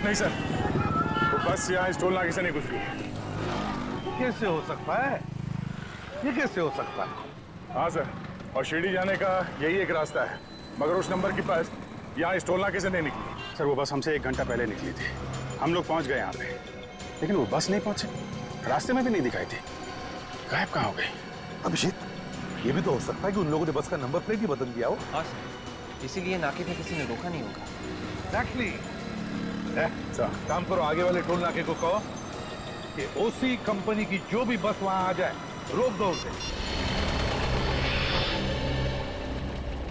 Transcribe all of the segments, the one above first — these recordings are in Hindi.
नहीं सर, वो बस यहाँ इस टोल नाके से नहीं गुजरी। कैसे हो सकता है? ये कैसे हो सकता है? हाँ सर, और शिरडी जाने का यही एक रास्ता है, मगर उस नंबर की बस यहाँ इस टोल नाके से नहीं निकली। सर वो बस हमसे 1 घंटा पहले निकली थी, हम लोग पहुंच गए यहाँ पे, लेकिन वो बस नहीं पहुंचे, रास्ते में भी नहीं दिखाई थी। गायब कहाँ हो गई? अभिषेक, ये भी तो हो सकता है कि उन लोगों ने बस का नंबर प्लेट ही बदल दिया हो। हाँ सर, इसीलिए नाके पे किसी ने रोका नहीं होगा। एग्जैक्टली। काम करो, आगे वाले टोल नाके को कहो कि ओसी कंपनी की जो भी बस वहां आ जाए रोक दो उसे।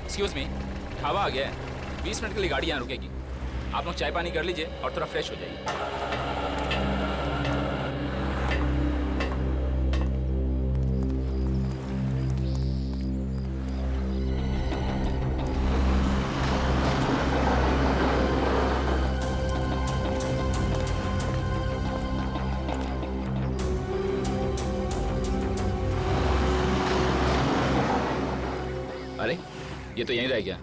एक्सक्यूज मी, ढाबा आ गया है, 20 मिनट के लिए गाड़ी यहाँ रुकेगी। आप लोग चाय पानी कर लीजिए और थोड़ा फ्रेश हो जाइए। अरे ये तो यहीं रह गया।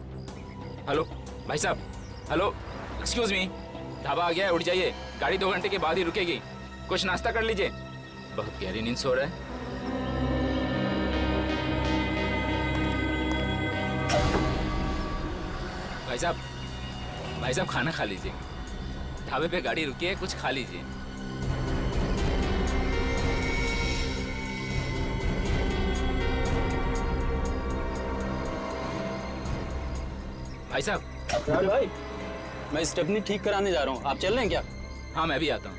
हेलो भाई साहब, हेलो, एक्सक्यूज मी, ढाबा आ गया है, उठ जाइए, गाड़ी 2 घंटे के बाद ही रुकेगी, कुछ नाश्ता कर लीजिए। बहुत गहरी नींद सो रहा है। भाई साहब खाना खा लीजिए, ढाबे पे गाड़ी रुकी है, कुछ खा लीजिए। भाई साहब। यार भाई, मैं स्टेपनी ठीक कराने जा रहा हूँ, आप चल रहे हैं क्या? हाँ मैं भी आता हूँ।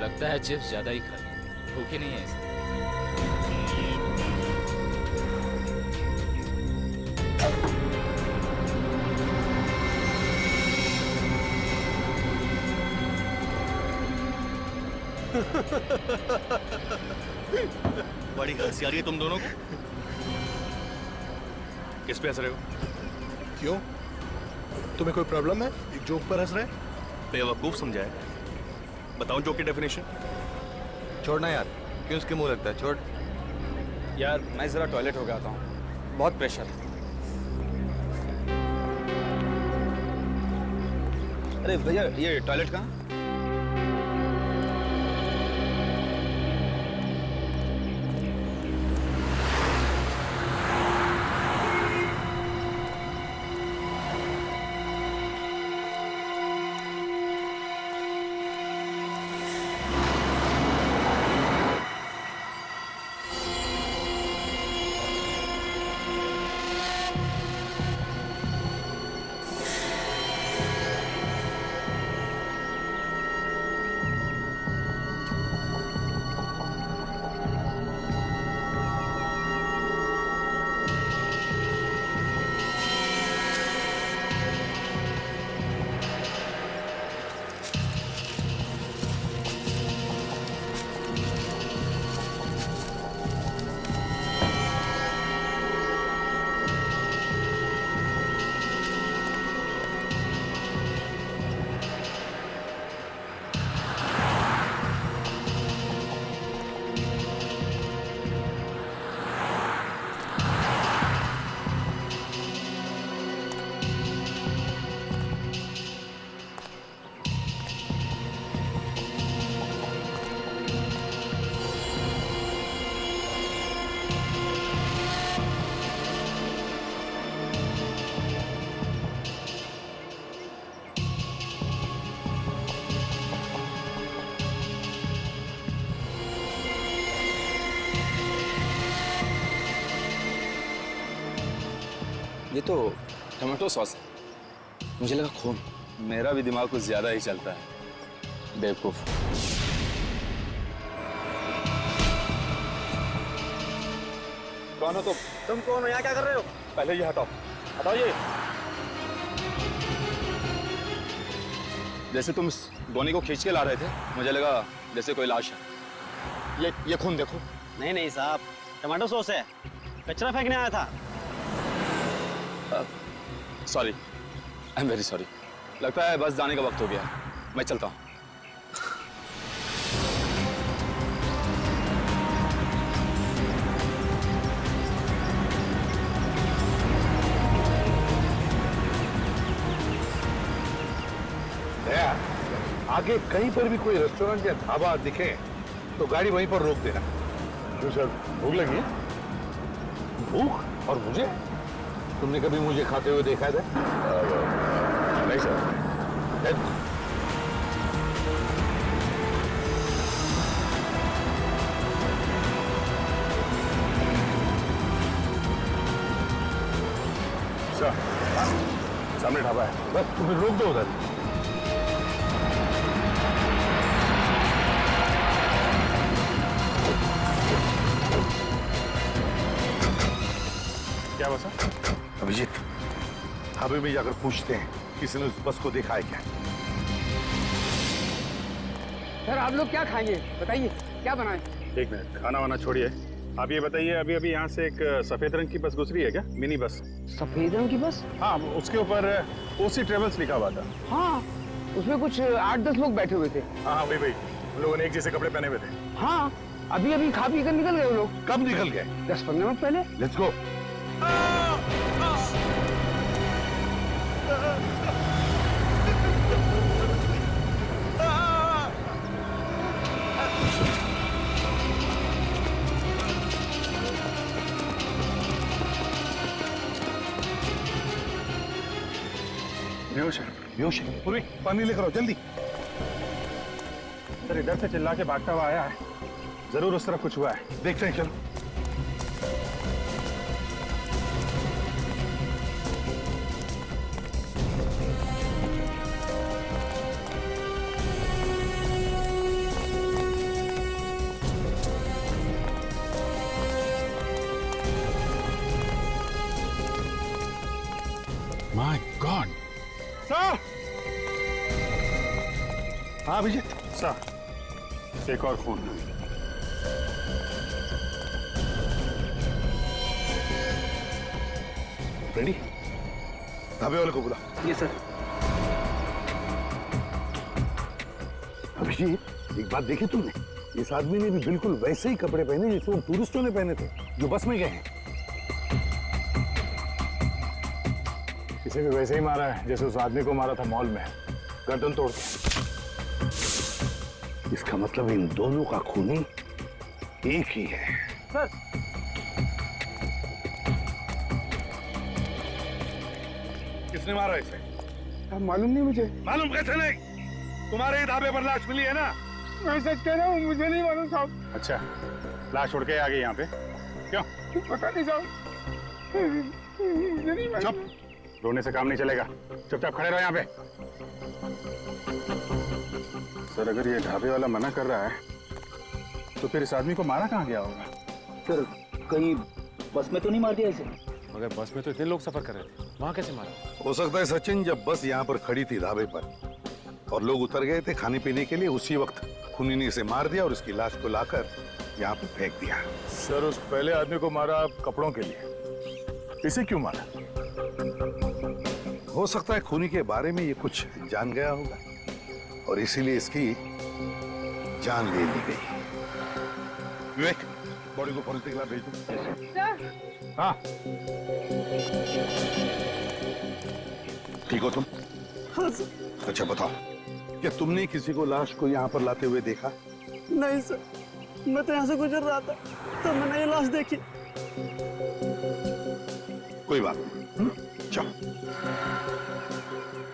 लगता है चिप्स ज्यादा ही खा ली, भूखे नहीं है इसे। बड़ी हंसी आ रही है तुम दोनों को। किस पे हंस रहे हो? क्यों, तुम्हें कोई प्रॉब्लम है? एक जोक पर हंस रहे? बेवकूफ समझाए। बताओ जोक की डेफिनेशन। छोड़ना यार, क्यों उसके मुंह लगता है, छोड़। यार मैं जरा टॉयलेट हो गया था, बहुत प्रेशर है। अरे भैया, ये टॉयलेट कहाँ? ये तो टमाटो सॉस है, मुझे लगा खून। मेरा भी दिमाग कुछ ज्यादा ही चलता है, बेवकूफ। कौन हो तुम कौन हो, यहाँ क्या कर रहे हो? पहले ये हटाओ, हटाओ ये। जैसे तुम इस गोनी को खींच के ला रहे थे, मुझे लगा जैसे कोई लाश है। ये खून देखो। नहीं नहीं साहब, टमाटो सॉस है, कचरा फेंकने आया था। Sorry, I am very sorry. लगता है बस जाने का वक्त हो गया, मैं चलता हूँ। आगे कहीं पर भी कोई रेस्टोरेंट या ढाबा दिखे तो गाड़ी वहीं पर रोक देना। क्यों सर, भूख लगी है? भूख? और मुझे? तुमने कभी मुझे खाते हुए देखा था? नहीं सर। सर, सामने ढाबा है। बस तुम्हें रोक दो उधर। क्या हुआ सर? अभिजीत, ढाबे में जाकर पूछते हैं किसी ने उस बस को देखा है क्या। सर आप लोग क्या खाएंगे बताइए, क्या बनाएं? एक मिनट, खाना वाना छोड़िए, आप ये बताइए, अभी अभी यहाँ से एक सफेद रंग की बस गुजरी है क्या? Mini bus. सफेद रंग की बस? हाँ, उसके ऊपर ओसी ट्रेवल्स लिखा हुआ था। हाँ, उसमें कुछ 8-10 लोग बैठे हुए थे। हाँ वही भाई, उन लोगों ने एक जैसे कपड़े पहने हुए थे। हाँ, अभी अभी खा पी कर निकल गए वो लोग। कब निकल गए? 10-15 मिनट पहले। Let's go. बेहोश है। बेहोश है? पूर्वी, पानी लेकर आओ जल्दी। सर, इधर से चिल्ला के भागता हुआ आया है, जरूर उस तरफ कुछ हुआ है। देखते हैं, चलो। My God. सर! हाँ अभिजीत। सर, एक और फोन। रेडी? ढाबे वाले को बुला। ये सर। अभिजीत, एक बात देखी तुमने? इस आदमी ने भी बिल्कुल वैसे ही कपड़े पहने जैसे उन टूरिस्टों ने पहने थे जो बस में गए हैं। इसे भी वैसे ही मारा है जैसे उस आदमी को मारा था मॉल में, गर्दन तोड़ के। इसका मतलब इन दोनों का खूनी एक ही है। सर, किसने मारा इसे? अब मालूम नहीं मुझे। मालूम कैसे नहीं? तुम्हारे ही ढाबे पर लाश मिली है ना? मैं सच कह रहा हूँ, मुझे नहीं मालूम साहब। अच्छा, लाश उड़ के आ गई यहाँ पे? क्यों? पता नहीं साहब, मुझे नहीं मालूम। चुप, रोने से काम नहीं चलेगा, चुपचाप खड़े रहो यहाँ पे। सर, अगर ये ढाबे वाला मना कर रहा है तो फिर इस आदमी को मारा कहाँ गया होगा? सर, कहीं बस में तो नहीं मार दिया इसे? मगर बस में तो इतने लोग सफर कर रहे थे, वहां कैसे मारा? हो सकता है सचिन, जब बस यहाँ पर खड़ी थी ढाबे पर और लोग उतर गए थे खाने पीने के लिए, उसी वक्त खूनी ने इसे मार दिया और उसकी लाश को लाकर यहाँ पर फेंक दिया। सर, उस पहले आदमी को मारा कपड़ों के लिए, इसे क्यों मारा? हो सकता है खूनी के बारे में ये कुछ जान गया होगा और इसीलिए इसकी जान ले ली गई। विवेक, बॉडी को फॉरेंसिक लैब भेज दो। हाँ, ठीक हो तुम? हाँ सर। अच्छा बताओ, क्या तुमने किसी को लाश को यहाँ पर लाते हुए देखा? नहीं सर, मैं तो यहाँ से गुजर रहा था तो मैंने ये लाश देखी। कोई बात नहीं, चलो।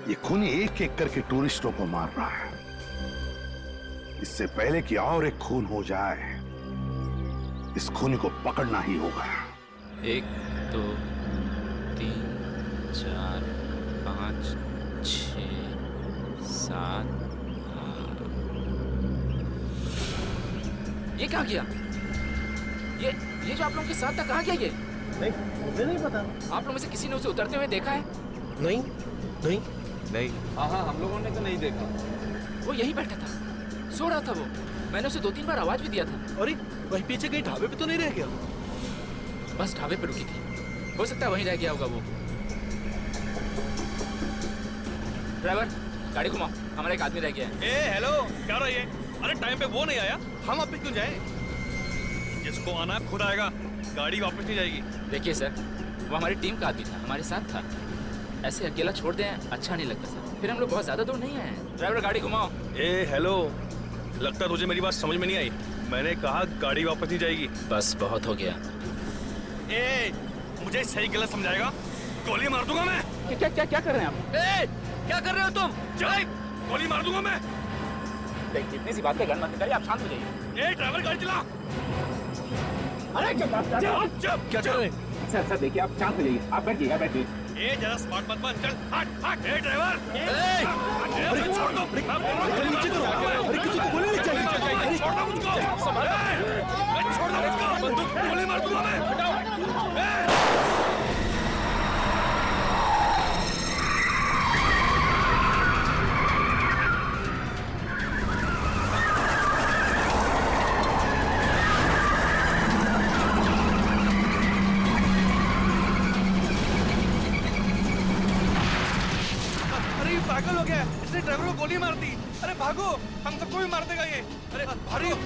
ये खूनी एक एक करके टूरिस्टों को मार रहा है। इससे पहले कि और एक खून हो जाए, इस खूनी को पकड़ना ही होगा। 1 2 3 4 5 6 7 8। ये कहाँ गया? ये जो आप लोगों के साथ था, कहाँ गया ये? नहीं, मुझे नहीं पता। आप लोगों में से किसी ने उसे उतरते हुए देखा है? नहीं नहीं नहीं। हाँ, हम लोगों ने तो नहीं देखा। वो यहीं बैठा था, सो रहा था वो। मैंने उसे 2-3 बार आवाज भी दिया था। अरे वहीं पीछे कहीं ढाबे पे तो नहीं रह गया? बस ढाबे पे रुकी थी, हो सकता है वहीं रह गया होगा वो। ड्राइवर, गाड़ी घुमाओ, हमारा एक आदमी रह गया है। ए हेलो, क्या रहा ये? अरे टाइम पे वो नहीं आया, हम अब पे क्यों जाए? जिसको आना खुद आएगा, गाड़ी वापस नहीं जाएगी। देखिए सर, वो हमारी टीम का आदमी था, हमारे साथ था। ऐसे अकेला छोड़ दें अच्छा नहीं लगता सर। फिर हम लोग बहुत ज्यादा दूर नहीं आए हैं। ड्राइवर गाड़ी घुमाओ। ए हेलो, लगता तुझे मेरी बात समझ में नहीं आई। मैंने कहा गाड़ी वापस नहीं जाएगी। बस बहुत हो गया। ए मुझे सही गलत समझाएगा, गोली मार दूंगा मैं। क्या कर रहे हैं आप? ए क्या कर रहे हो तुम? चल गोली मार दूंगा मैं। इतनी सी बातें गन मत करिए, आप शांत हो जाइए। ए ड्राइवर गाड़ी चला। अरे चुप क्या कर रहे हैं? सर देखिए आप शांत हो जाइए, आप बैठिए। ए जरा स्मार्ट मत बन, चल हट हट। ए ड्राइवर अरे छोड़ दो, नीचे करो। अरे किसी को गोली नहीं चाहिए, छोड़ दो मुझको। छोड़ दो मुझको, बंदूक गोली मार दूंगा मैं। हटाओ। पागल हो गया, इसने ड्राइवर को गोली मार दी। अरे भागो, हम सबको भी मार देगा ये। अरे भागो।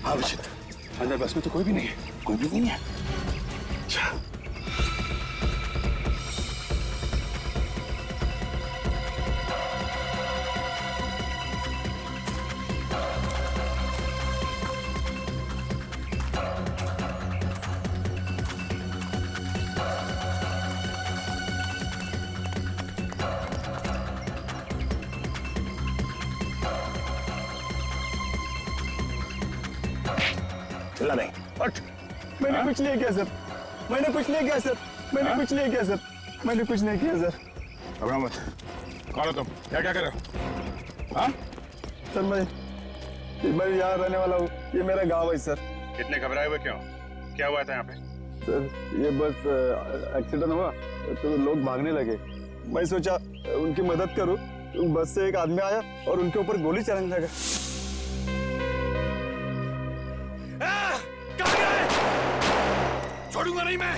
हाँ अभिजीत, अंदर बस में तो कोई भी नहीं है। कोई भी नहीं है। अच्छा चिल्ला नहीं। हट। मैंने कुछ नहीं किया सर, मैंने कुछ नहीं किया सर, मैंने कुछ नहीं किया सर, मैंने कुछ नहीं किया सर। घबराओ मत। कौन हो तुम? क्या क्या कर रहे हो? हाँ? सर मैं यहाँ रहने वाला हूँ, ये मेरा गाँव है सर। इतने घबराए हुए क्यों? क्या हुआ था यहाँ पे? सर ये बस एक्सीडेंट हुआ तो लोग भागने लगे। मैं सोचा उनकी मदद करूं, बस से एक आदमी आया और उनके ऊपर गोली चलाने लगा। छोड़ूंगा नहीं मैं।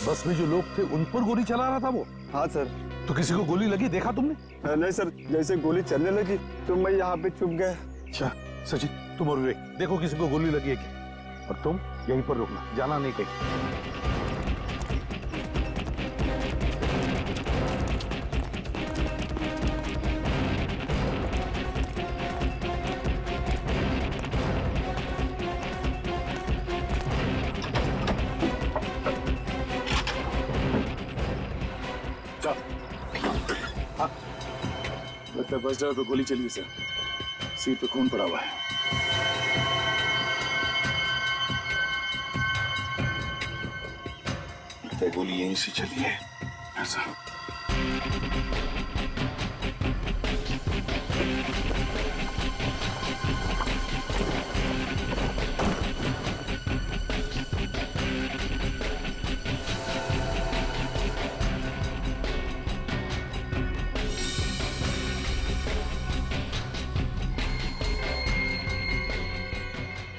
बस में जो लोग थे उन पर गोली चला रहा था वो? हाँ सर। तो किसी को गोली लगी देखा तुमने? नहीं सर, जैसे गोली चलने लगी तो मैं यहाँ पे छुप गया। अच्छा सचिन, तुम और विवेक देखो किसी को गोली लगी है क्या, और तुम यहीं पर रुकना, जाना नहीं कहीं। लगता है बस ड्राइवर पे गोली चली है सर। सीट पे खून पड़ा हुआ है। लगता है गोली यहीं से चली है। ऐसा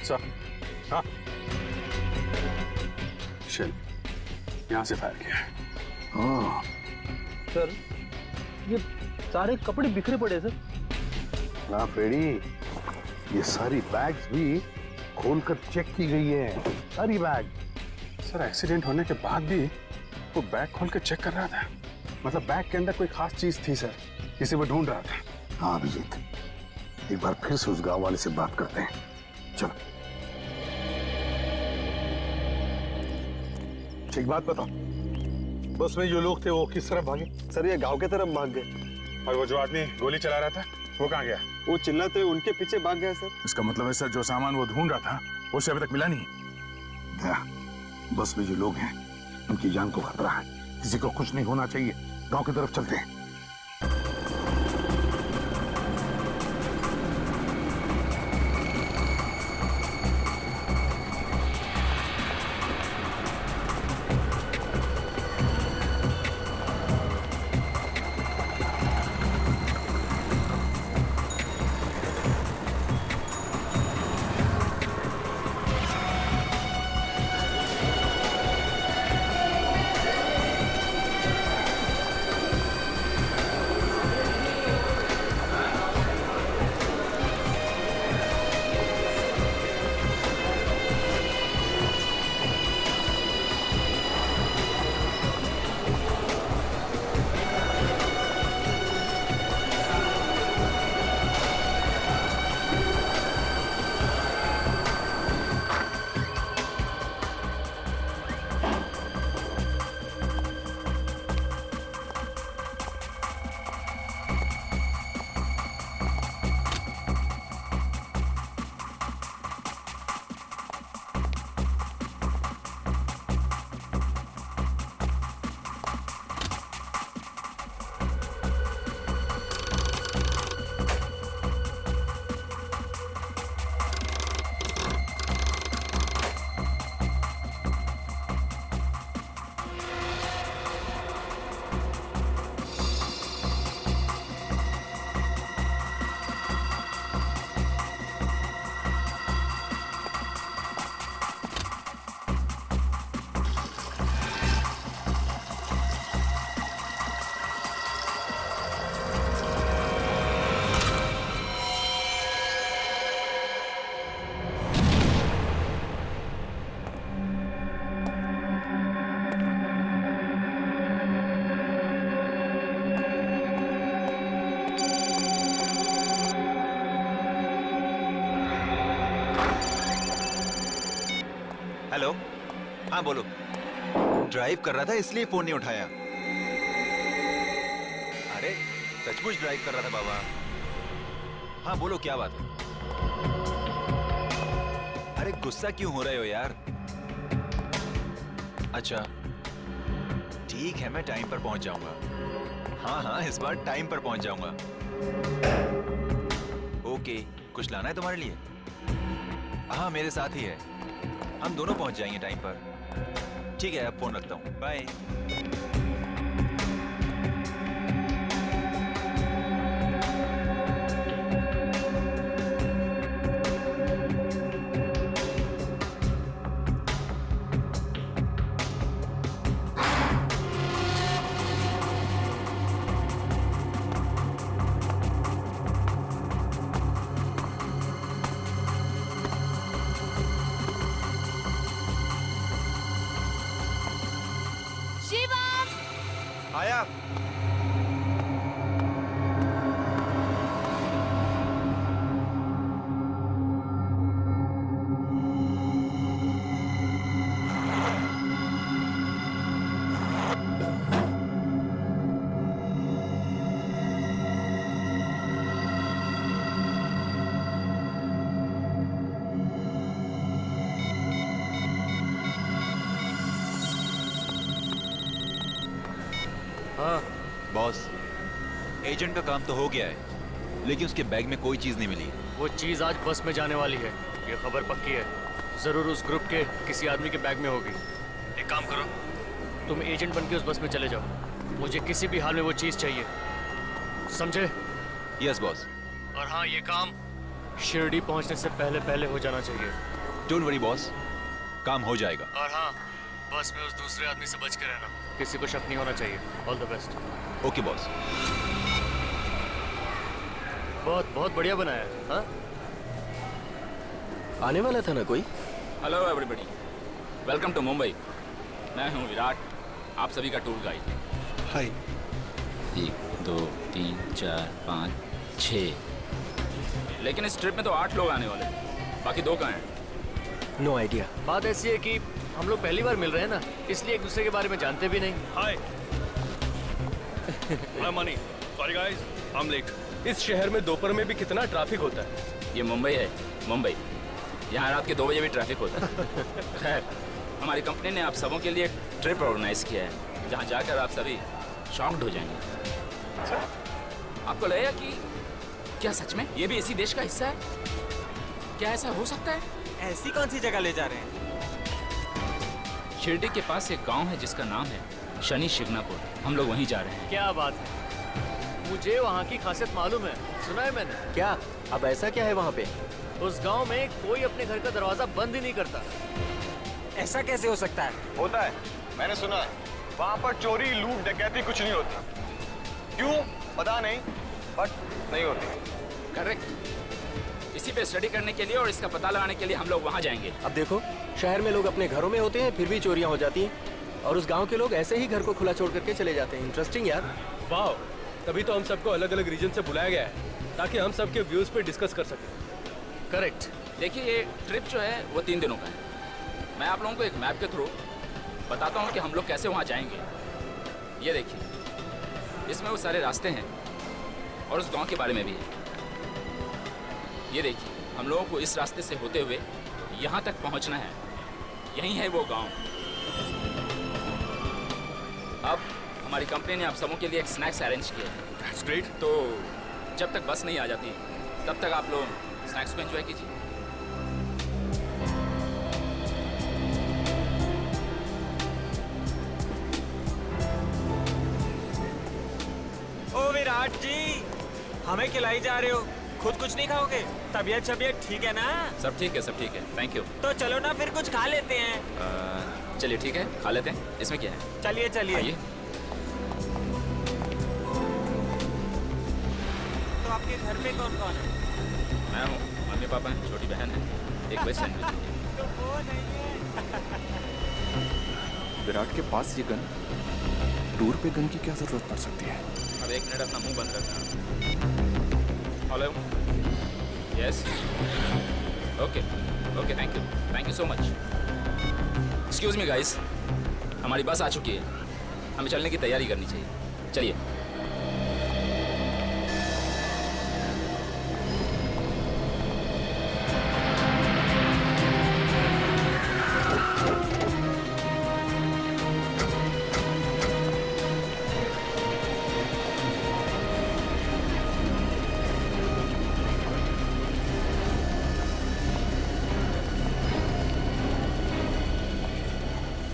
सर, हाँ शेल यहाँ से फायर किया है। हाँ, सर ये सारे कपड़े बिखरे पड़े सर। ना फ्रेडी, ये सारी बैग्स भी खोलकर चेक की गई है, सारी बैग। सर एक्सीडेंट होने के बाद भी वो बैग खोल के चेक कर रहा था। मतलब बैग के अंदर कोई खास चीज थी सर, जिसे वो ढूंढ रहा था। हाँ अभिजीत, एक बार फिर से उस गांव वाले से बात करते हैं। चलो। एक बात बताओ, बस में जो लोग थे वो किस तरफ भागे? सर ये गांव के तरफ भाग गए। और वो जो आदमी गोली चला रहा था वो कहाँ गया? वो चिल्लाते हुए उनके पीछे भाग गया सर। इसका मतलब है सर जो सामान वो ढूंढ रहा था उसे अभी तक मिला नहीं। दया, बस में जो लोग हैं उनकी जान को खतरा है, किसी को कुछ नहीं होना चाहिए। गांव की तरफ चलते हैं। हेलो, हाँ बोलो। ड्राइव कर रहा था इसलिए फोन नहीं उठाया। अरे सचमुच ड्राइव कर रहा था बाबा। हाँ बोलो क्या बात है। अरे गुस्सा क्यों हो रहे हो यार? अच्छा ठीक है, मैं टाइम पर पहुंच जाऊंगा। हाँ हाँ इस बार टाइम पर पहुंच जाऊंगा। ओके, कुछ लाना है तुम्हारे लिए? हाँ मेरे साथ ही है, हम दोनों पहुंच जाएंगे टाइम पर। ठीक है अब फोन रखता हूँ, बाय। शिव हाँ बॉस, एजेंट का काम तो हो गया है, लेकिन उसके बैग में कोई चीज नहीं मिली। वो चीज आज बस में जाने वाली है, ये खबर पक्की है। जरूर उस ग्रुप के किसी आदमी के बैग में होगी। एक काम करो, तुम एजेंट बन के उस बस में चले जाओ। मुझे किसी भी हाल में वो चीज चाहिए, समझे? Yes boss. और हाँ, ये काम शिरडी पहुंचने से पहले पहले हो जाना चाहिए। डोंट वरी बॉस, काम हो जाएगा। और हाँ, बस में उस दूसरे आदमी से बच के रहना, किसी को शक नहीं होना चाहिए। All the best. Okay boss. बहुत बहुत बढ़िया बनाया है। हाँ, आने वाला था ना कोई? Hello everybody, welcome to Mumbai. मैं हूँ विराट, आप सभी का टूर गाइड। हाय। 1 2 3 4 5 6, लेकिन इस ट्रिप में तो 8 लोग आने वाले हैं, बाकी 2 कहाँ हैं? No idea. बात ऐसी है कि हम लोग पहली बार मिल रहे हैं ना, इसलिए एक दूसरे के बारे में जानते भी नहीं। Hi, I am Mani. Sorry guys, I am late. इस शहर में दोपहर में भी कितना ट्रैफिक होता है। ये मुंबई है, मुंबई। यहाँ रात के 2 बजे भी ट्रैफिक होता है। खैर, हमारी कंपनी ने आप सबों के लिए एक ट्रिप ऑर्गेनाइज किया है, जहाँ जाकर आप सभी शॉक्ड हो जाएंगे। आपको लगेगा कि क्या सच में ये भी इसी देश का हिस्सा है? क्या ऐसा हो सकता है? ऐसी कौन सी जगह ले जा रहे हैं? शिरडी के पास एक गांव है जिसका नाम है शनि शिंगणापुर। हम लोग वहीं जा रहे हैं। क्या बात है, मुझे वहाँ की खासियत मालूम है, सुना है मैंने। क्या? अब ऐसा क्या है वहाँ पे? उस गांव में कोई अपने घर का दरवाजा बंद ही नहीं करता। ऐसा कैसे हो सकता है? होता है, मैंने सुना है। वहाँ पर चोरी, लूट, डकैती कुछ नहीं होती। क्यों पता नहीं, बट नहीं होती। करेक्ट। इसी पे स्टडी करने के लिए और इसका पता लगाने के लिए हम लोग वहाँ जाएंगे। अब देखो, शहर में लोग अपने घरों में होते हैं फिर भी चोरियां हो जाती हैं, और उस गांव के लोग ऐसे ही घर को खुला छोड़ करके चले जाते हैं। इंटरेस्टिंग यार। वाह, तभी तो हम सबको अलग अलग रीजन से बुलाया गया है, ताकि हम सबके व्यूज पे डिस्कस कर सकें। करेक्ट। देखिए, ये ट्रिप जो है वो 3 दिनों का है। मैं आप लोगों को एक मैप के थ्रू बताता हूँ कि हम लोग कैसे वहाँ जाएंगे। ये देखिए, इसमें वो सारे रास्ते हैं और उस गांव के बारे में भी है। ये देखिए, हम लोगों को इस रास्ते से होते हुए यहाँ तक पहुँचना है। यही है वो गांव। अब हमारी कंपनी ने आप सबों के लिए एक स्नैक्स अरेंज किया है। That's great. तो जब तक बस नहीं आ जाती तब तक आप लोग स्नैक्स को एंजॉय कीजिए। ओ विराट जी, हमें खिलाई जा रहे हो, खुद कुछ नहीं खाओगे? तबीयत ठीक है ना? सब ठीक है, सब ठीक है, थैंक यू। तो चलो ना फिर कुछ खा लेते हैं। चलिए ठीक है, खा लेते हैं। इसमें क्या है? चलिए चलिए। आइए। तो आपके घर में कौन कौन है? मैं हूँ, मम्मी पापा हैं, छोटी बहन है, एक बेस्ट फ्रेंड भी। तो वो नहीं है। विराट के पास ये गन, टूर पे गन की क्या जरूरत पड़ सकती है? अब 1 मिनट अपना मुंह बंद रखना। Hello, yes, okay okay, thank you so much. Excuse me guys, हमारी बस आ चुकी है, हमें चलने की तैयारी करनी चाहिए। चलिए।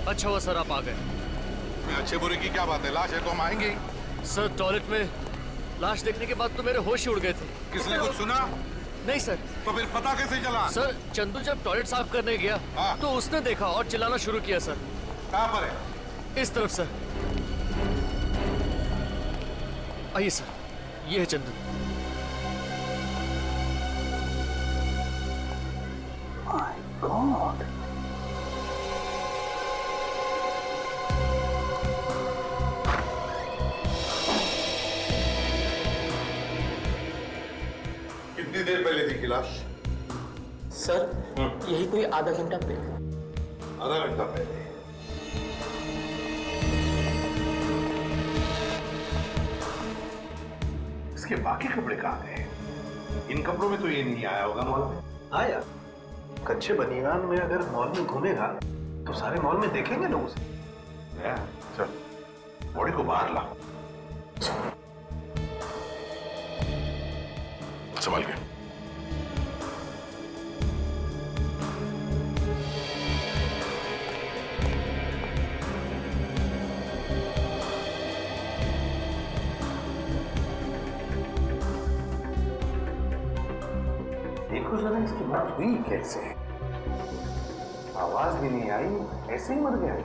अच्छा हुआ सर आप आ गए। अच्छे बुरे की क्या बात है, लाश है तो हम आएंगे ही। सर, टॉयलेट में लाश देखने के बाद तो मेरे होश ही उड़ गए थे। किसने कुछ सुना? नहीं सर। तो फिर पता कैसे चला? सर, चंदू जब टॉयलेट साफ करने गया तो उसने देखा और चिल्लाना शुरू किया सर। कहाँ पर है? इस तरफ सर। आइए सर, ये है चंदू। My God. कितनी देर पहले थी लाश? सर, यही कोई आधा घंटा पहले। आधा घंटा पहले? इसके बाकी कपड़े कहाँ गए? इन कपड़ों में तो ये नहीं आया होगा मॉल में। हाँ यार, कच्चे बनियान में अगर मॉल में घूमेगा तो सारे मॉल में देखेंगे लोग उसे। चल, बॉडी को बाहर ला, संभाल के। देखो जरा इसकी बात हुई कैसे? आवाज भी नहीं आई, ऐसे ही मर गया।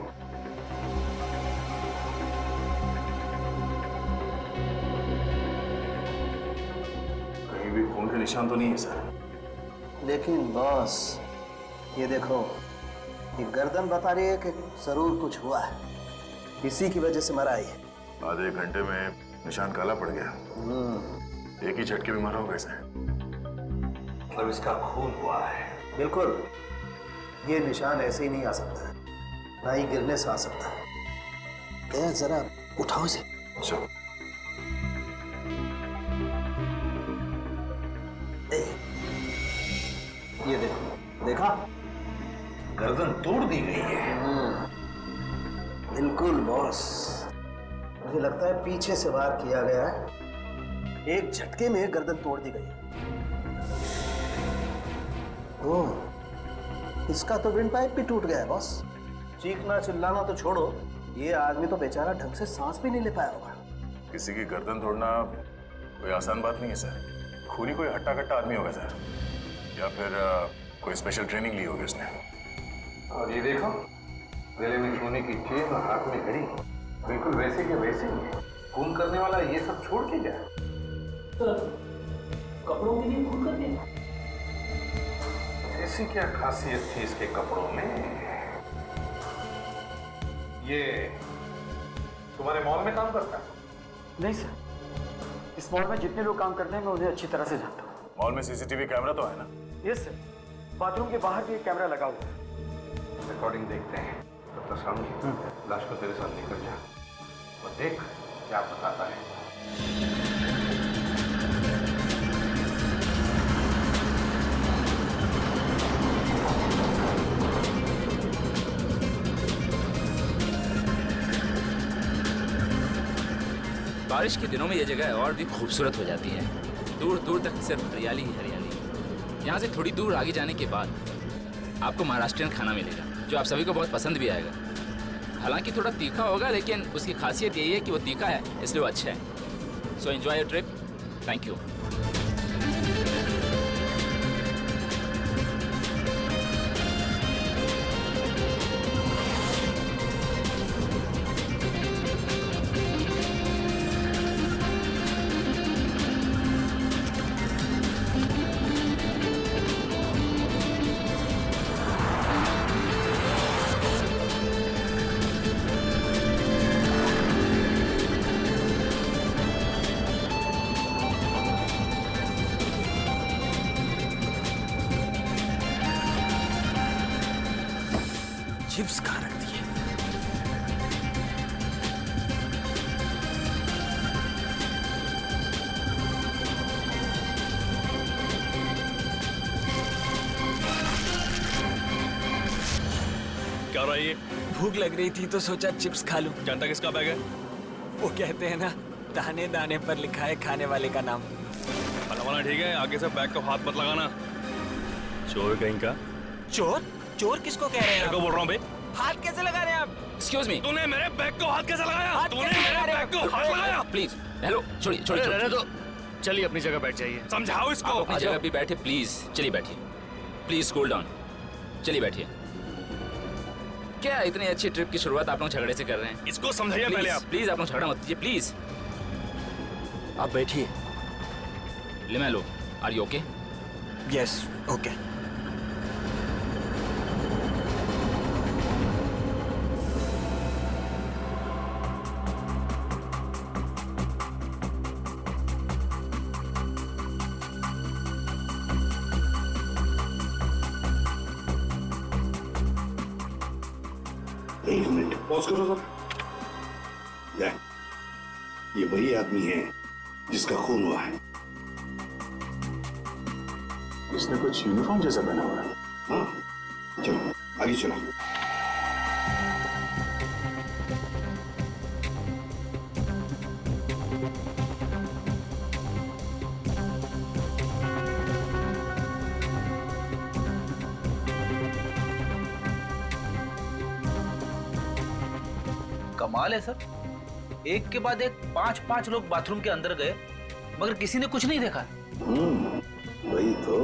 कहीं भी खून के निशान तो नहीं है सर। लेकिन बॉस ये देखो, ये गर्दन बता रही है कि जरूर कुछ हुआ है, इसी की वजह से मरा है। आधे एक घंटे में निशान काला पड़ गया। एक ही झटके में मरा होगा इसे। मतलब इसका खून हुआ है। बिल्कुल, ये निशान ऐसे ही नहीं आ सकता, ना ही गिरने से आ सकता। क्या जरा उठाओ इसे। चलो। ये देखो, देखा? गर्दन तोड़ दी गई है। बिल्कुल बॉस, मुझे लगता है पीछे से वार किया गया है, एक झटके में गर्दन तोड़ दी गई। ओह, इसका तो विंड पाइप भी टूट गया है बॉस। चीखना चिल्लाना तो छोड़ो, ये आदमी तो बेचारा ढंग से सांस भी नहीं ले पाया होगा। किसी की गर्दन तोड़ना कोई आसान बात नहीं है सर। खूनी कोई हट्टा कट्टा आदमी होगा सर, या फिर कोई स्पेशल ट्रेनिंग ली होगी उसने। और ये देखो, गले में सोने की चेन और हाथ में घड़ी, बिल्कुल वैसे के वैसे ही है। खून करने वाला ये सब छोड़ के जाए। कपड़ों के लिए खून कर दिया? ऐसी क्या खासियत थी इसके कपड़ों में? ये तुम्हारे मॉल में काम करता है? नहीं सर, इस मॉल में जितने लोग काम करते हैं मैं उन्हें अच्छी तरह से जानता हूँ। मॉल में सीसीटीवी कैमरा तो है ना? यस सर, बाथरूम के बाहर भी एक कैमरा लगा हुआ है। रिकॉर्डिंग देखते हैं। तब तक समझ, लाश को तेरे साथ निकल जा और देख क्या बताता है। बारिश के दिनों में ये जगह और भी खूबसूरत हो जाती है। दूर दूर तक सिर्फ हरियाली ही हरियाली। यहाँ से थोड़ी दूर आगे जाने के बाद आपको महाराष्ट्रियन खाना मिलेगा, जो आप सभी को बहुत पसंद भी आएगा। हालांकि थोड़ा तीखा होगा, लेकिन उसकी खासियत यही है कि वो तीखा है, इसलिए वो अच्छा है। So enjoy your trip. Thank you. Chips कहाँ रख दिए? क्या हो रहा है ये? भूख लग रही थी तो सोचा चिप्स खा लूं। जानता किसका बैग है? वो कहते हैं ना, दाने दाने पर लिखा है खाने वाले का नाम। खाना ठीक है, आगे से बैग को हाथ मत लगाना। चोर कहीं का। चोर? चोर किसको कह रहे हैं? को बोल रहा हूँ बे। हाथ कैसे लगा रहे हैं आप? Excuse me. तूने मेरे बैग को हाथ कैसे लगाया? तूने मेरे बैग को हाथ लगाया? प्लीज, हेलो, छोड़िए छोड़िए। रहने दो, चलिए अपनी जगह बैठ जाइए। समझाओ इसको। आप अपनी जगह भी बैठे प्लीज। चलिए बैठिए, प्लीज कूल डाउन। चलिए बैठिए। क्या इतनी अच्छी ट्रिप की शुरुआत आप लोग झगड़े से कर रहे हैं? इसको समझाइए पहले आप। प्लीज आप लोग झगड़ा मत कीजिए प्लीज। आप बैठिए। Limelo, are you okay? Yes, okay. एक मिनट पॉज करो सर। ये वही आदमी है जिसका खून हुआ है। इसने कुछ यूनिफॉर्म जैसा पहना हुआ है। हाँ, चलो आगे चलो। कमाल है सर, एक के बाद एक 5-5 लोग बाथरूम के अंदर गए मगर किसी ने कुछ नहीं देखा। वही तो।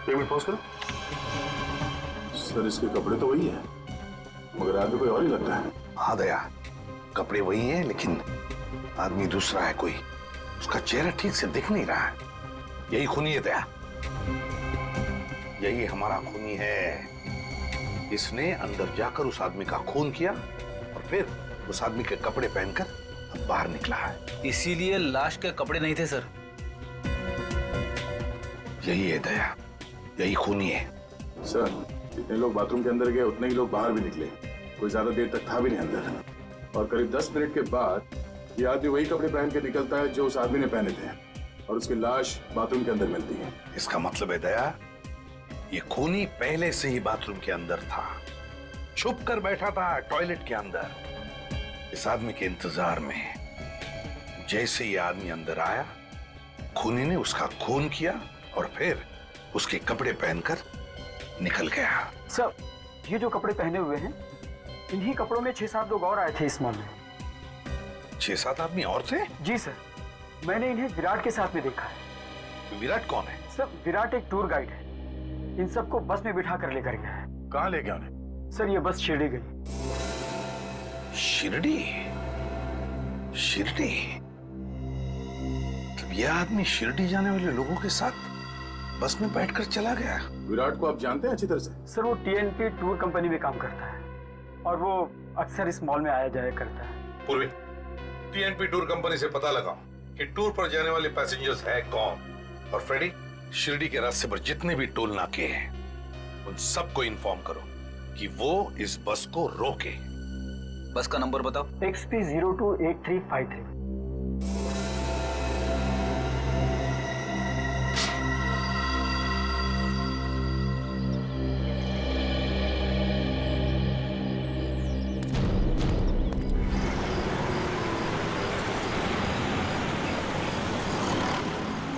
पेमेंट पॉज करो। सर इसके कपड़े तो वही है मगर आदमी कोई और ही लगता है। हाँ दया, कपड़े वही हैं लेकिन आदमी दूसरा है कोई। उसका चेहरा ठीक से दिख नहीं रहा है। यही खूनी है दया, यही हमारा खूनी है। इसने अंदर जाकर उस आदमी का खून किया और फिर उस आदमी के कपड़े पहनकर अब बाहर निकला है। इसीलिए लाश के कपड़े नहीं थे सर। यही है दया, यही खूनी है। सर जितने लोग बाथरूम के अंदर गए उतने ही लोग बाहर भी निकले, कोई ज्यादा देर तक था भी नहीं अंदर। और करीब 10 मिनट के बाद ये आदमी वही कपड़े पहन के निकलता है जो उस आदमी ने पहने थे और उसकी लाश बाथरूम के अंदर मिलती है। इसका मतलब है दया, ये खूनी पहले से ही बाथरूम के अंदर था, छुप कर बैठा था टॉयलेट के अंदर इस आदमी के इंतजार में। जैसे ये आदमी अंदर आया, खूनी ने उसका खून किया और फिर उसके कपड़े पहनकर निकल गया। सर ये जो कपड़े पहने हुए हैं इन्हीं कपड़ों में 6-7 लोग और आए थे इस मॉल में। 6-7 आदमी और थे? जी सर, मैंने इन्हें विराट के साथ में देखा है। विराट कौन है? सर विराट एक टूर गाइड है, इन सबको बस में बिठा कर लेकर गया है। कहाँ ले गया उन्हें? सर ये बस शिरडी गई। शिरडी? शिरडी? तब यह आदमी शिरडी जाने वाले लोगों के साथ बस में बैठकर चला गया। विराट को आप जानते हैं अच्छी तरह से? सर वो TNP टूर कंपनी में काम करता है और वो अक्सर इस मॉल में आया जाया करता है। पूर्वी, TNP टूर कंपनी से पता लगाओ कि टूर पर जाने वाले पैसेंजर्स है कौन। और फ्रेडी, शिरडी के रास्ते पर जितने भी टोल नाके हैं उन सबको इन्फॉर्म करो कि वो इस बस को रोके। बस का नंबर बताओ। XP028353।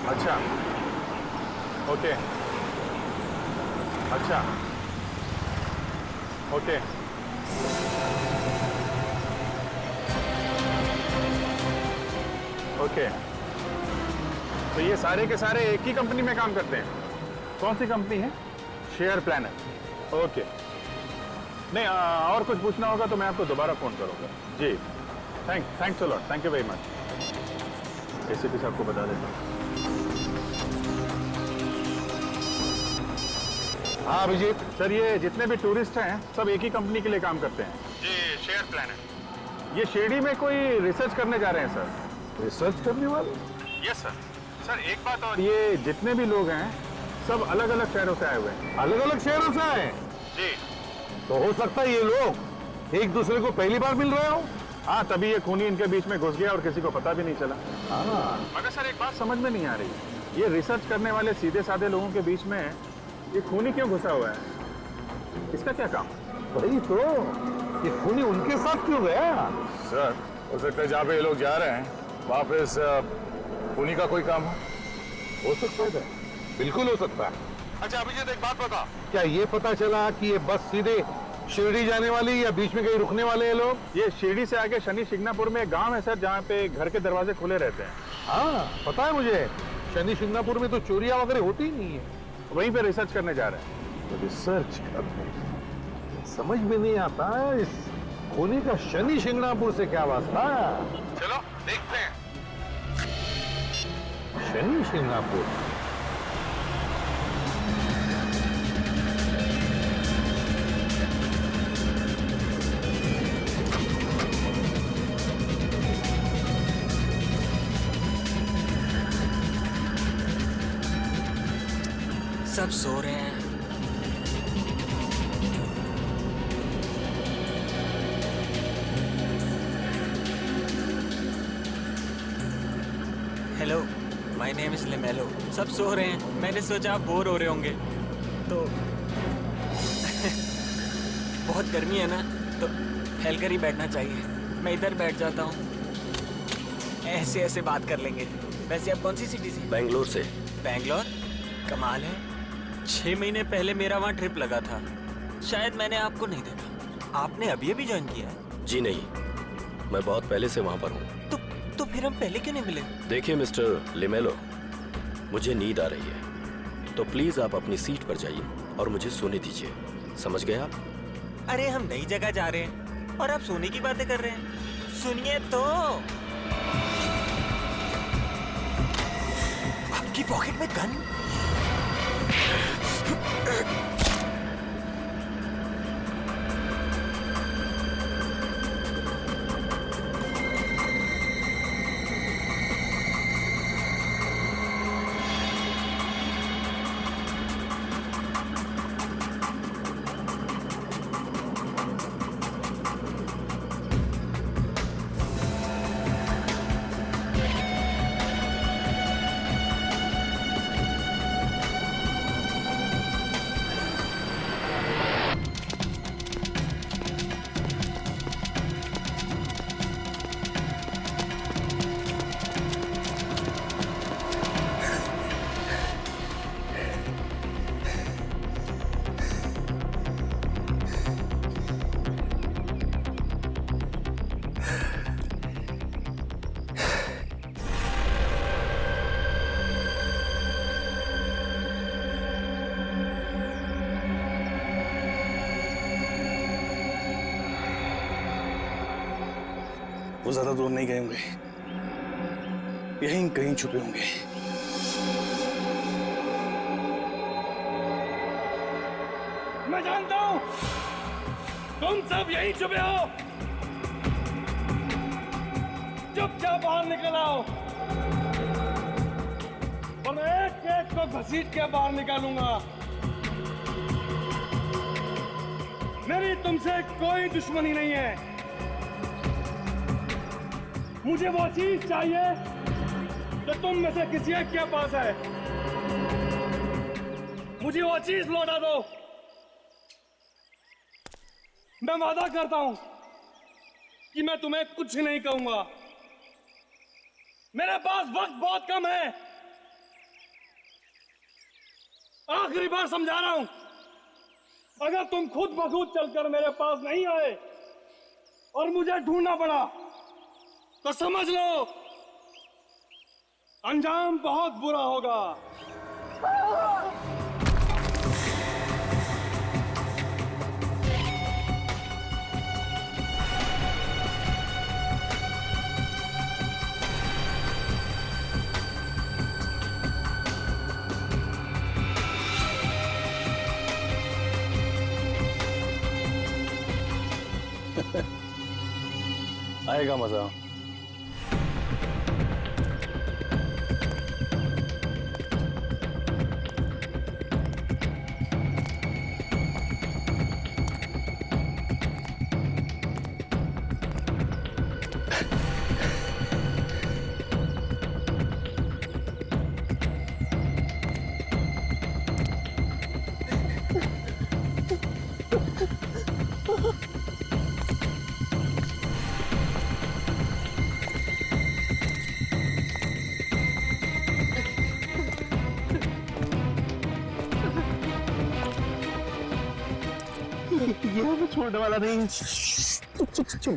अच्छा, ओके, अच्छा, ओके, ओके। तो ये सारे के सारे एक ही कंपनी में काम करते हैं? कौन सी कंपनी है? Share planner. ओके, नहीं और कुछ पूछना होगा तो मैं आपको दोबारा फोन करूंगा। जी, thanks a lot, thank you very much. ACP साहब को बता देता हूँ। हाँ अभिजीत सर, ये जितने भी टूरिस्ट हैं सब एक ही कंपनी के लिए काम करते हैं। जी, शेयर प्लानर। ये शिरडी में कोई रिसर्च करने जा रहे हैं सर। रिसर्च करने वाले? Yes sir. सर एक बात और, ये जितने भी लोग हैं सब अलग अलग शहरों से आए हुए हैं। अलग अलग शहरों से आए? जी। तो हो सकता है ये लोग एक दूसरे को पहली बार मिल रहे हो। हाँ, तभी ये खूनी इनके बीच में घुस गया और किसी को पता भी नहीं चला। हाँ। मगर सर एक बात समझ में नहीं आ रही, ये रिसर्च करने वाले सीधे साधे लोगों के बीच में ये खूनी क्यों घुसा हुआ है? इसका क्या काम? वही तो, ये खूनी उनके साथ क्यों गया? सर हो सकता है जहाँ पे ये लोग जा रहे हैं वहाँ पे इस खूनी का कोई काम हो सकता है, बिल्कुल हो सकता है। अच्छा अभिजीत एक बात बता, क्या ये पता चला कि ये बस सीधे शिरडी जाने वाली या बीच में कहीं रुकने वाले हैं लोग? ये शिरडी से आगे शनि शिंगणापुर में एक गांव है सर जहाँ पे घर के दरवाजे खुले रहते हैं। हाँ पता है मुझे, शनि शिंगणापुर में तो चोरियां वगैरह होती ही नहीं है। वहीं पे रिसर्च करने जा रहे हैं। तो रिसर्च करने समझ में नहीं आता इस खूनी का शनि शिंगणापुर से क्या वास्ता। चलो देखते हैं। शनि शिंगणापुर? सब सो रहे हैं। Hello, my name is Limelo. सब सो रहे हैं, मैंने सोचा आप बोर हो रहे होंगे तो बहुत गर्मी है ना, तो फैलकर ही बैठना चाहिए। मैं इधर बैठ जाता हूँ, ऐसे ऐसे बात कर लेंगे। वैसे आप कौन सी सिटी से? बेंगलोर से। बेंगलोर? कमाल है, 6 महीने पहले मेरा वहाँ ट्रिप लगा था। शायद मैंने आपको नहीं देखा। आपने अभी अभी ज्वाइन किया है? जी नहीं, मैं बहुत पहले से वहाँ पर हूँ। तो फिर हम पहले क्यों नहीं मिले? देखिए मिस्टर लिमेलो, मुझे नींद आ रही है, तो प्लीज आप अपनी सीट पर जाइए और मुझे सोने दीजिए। समझ गए आप? अरे हम नई जगह जा रहे हैं और आप सोने की बातें कर रहे हैं। सुनिए तो, आपकी पॉकेट में गन? वो ज्यादा दूर नहीं गए होंगे, यहीं कहीं छुपे होंगे। मैं जानता हूं तुम सब यहीं छुपे हो। चुपचाप बाहर निकल आओ, और मैं एक एक को घसीट के बाहर निकालूंगा। मेरी तुमसे कोई दुश्मनी नहीं है। मुझे वो चीज चाहिए जो तुम में से किसी एक के पास है। मुझे वो चीज लौटा दो। मैं वादा करता हूं कि मैं तुम्हें कुछ नहीं कहूंगा। मेरे पास वक्त बहुत कम है। आखिरी बार समझा रहा हूं, अगर तुम खुद ब खुद चलकर मेरे पास नहीं आए और मुझे ढूंढना पड़ा, तो समझ लो अंजाम बहुत बुरा होगा। आएगा मजा। ये मैं छोड़ने वाला नहीं। चुप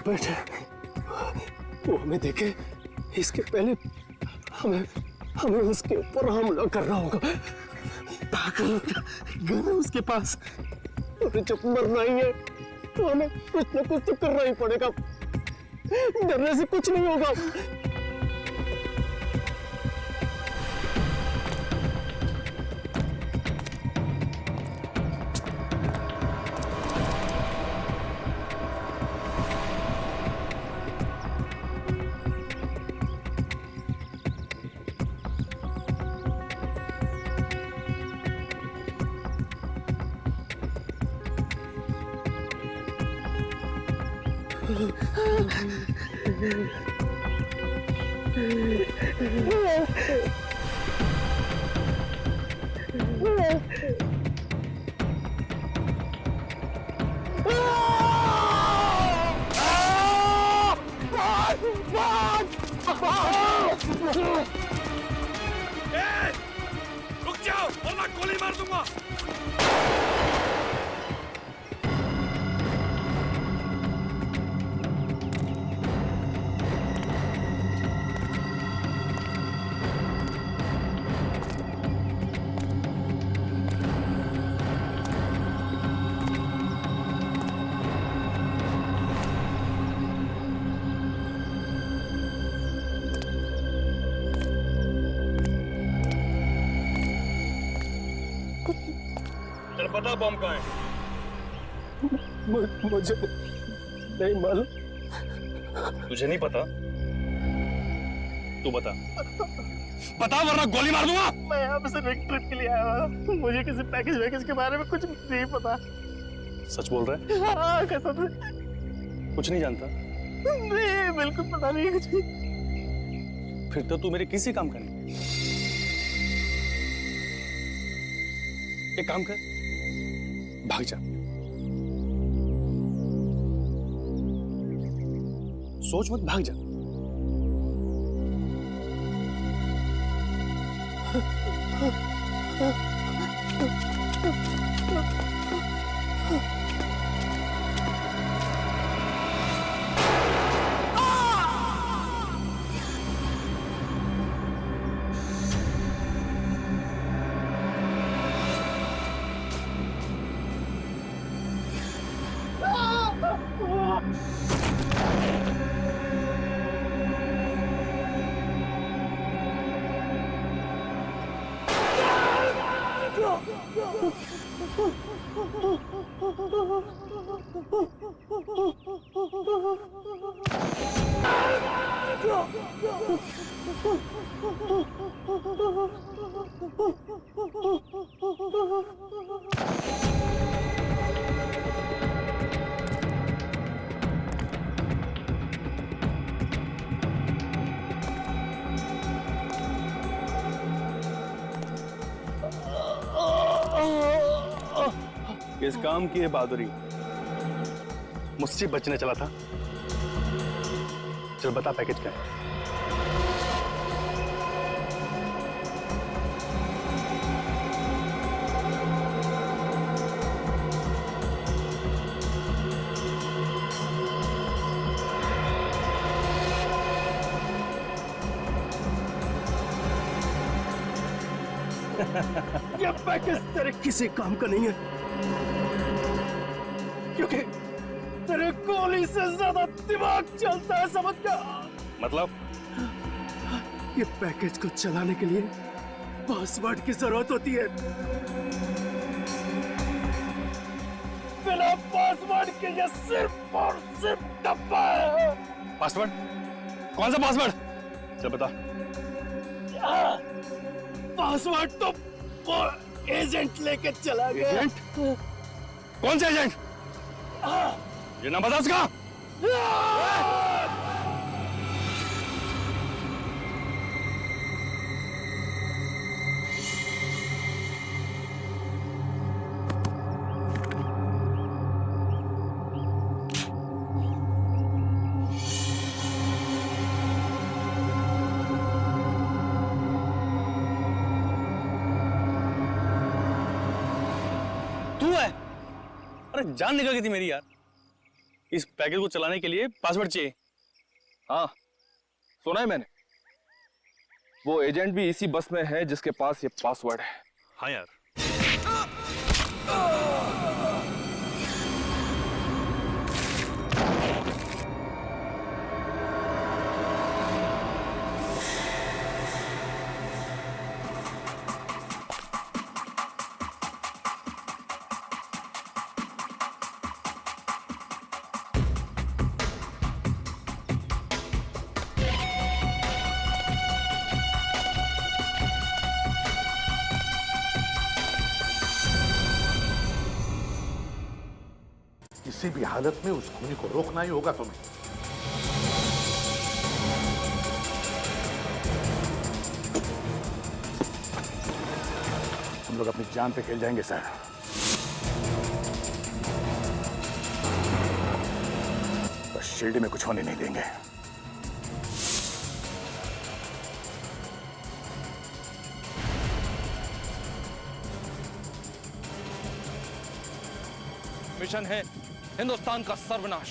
बैठ। वो हमें देखे इसके पहले हमें उसके ऊपर हमला करना होगा। गन है उसके पास, और जब मरना ही है तो हमें कुछ न कुछ तो करना ही पड़ेगा। डरने से कुछ नहीं होगा। रुक जाओ वरना गोली मार दूंगा। पता बम कहाँ है? मुझे नहीं मालूम। तुझे नहीं पता? तू बता। बता वरना गोली मार दूंगा। मैं यहाँ पे सिर्फ एक ट्रिप के लिए आया हूँ। मुझे किसी पैकेज के बारे में कुछ नहीं पता। सच बोल रहा है? हाँ कसम से। कुछ नहीं जानता? नहीं बिल्कुल पता नहीं कुछ भी। फिर तो तू मेरे किसी काम का नहीं। एक काम कर, भाग जा। सोच मत, भाग जा। इस काम की है बहादुरी। मुझसे बचने चला था। चल बता पैकेज क्या है? ये पैकेज तेरे किसी काम का नहीं है, क्योंकि तेरे गोली से ज्यादा दिमाग चलता है, समझ गया? मतलब? ये पैकेज को चलाने के लिए पासवर्ड की जरूरत होती है। बिना पासवर्ड के ये सिर्फ और सिर्फ डब्बा है। पासवर्ड? कौन सा पासवर्ड? चल बता। पासवर्ड तो वो एजेंट लेके चला गया। एजेंट? कौन सा एजेंट? ये नाम बता उसका। तू है? अरे जान निकल गई थी मेरी यार। इस पैकेज को चलाने के लिए पासवर्ड चाहिए। हाँ सुना है मैंने, वो एजेंट भी इसी बस में है जिसके पास ये पासवर्ड है। हाँ यार। किसी भी हालत में उस खूनी को रोकना ही होगा तुम्हें। हम लोग अपनी जान पे खेल जाएंगे सर। बस शिरडी में कुछ होने नहीं देंगे। मिशन है हिंदुस्तान का सर्वनाश।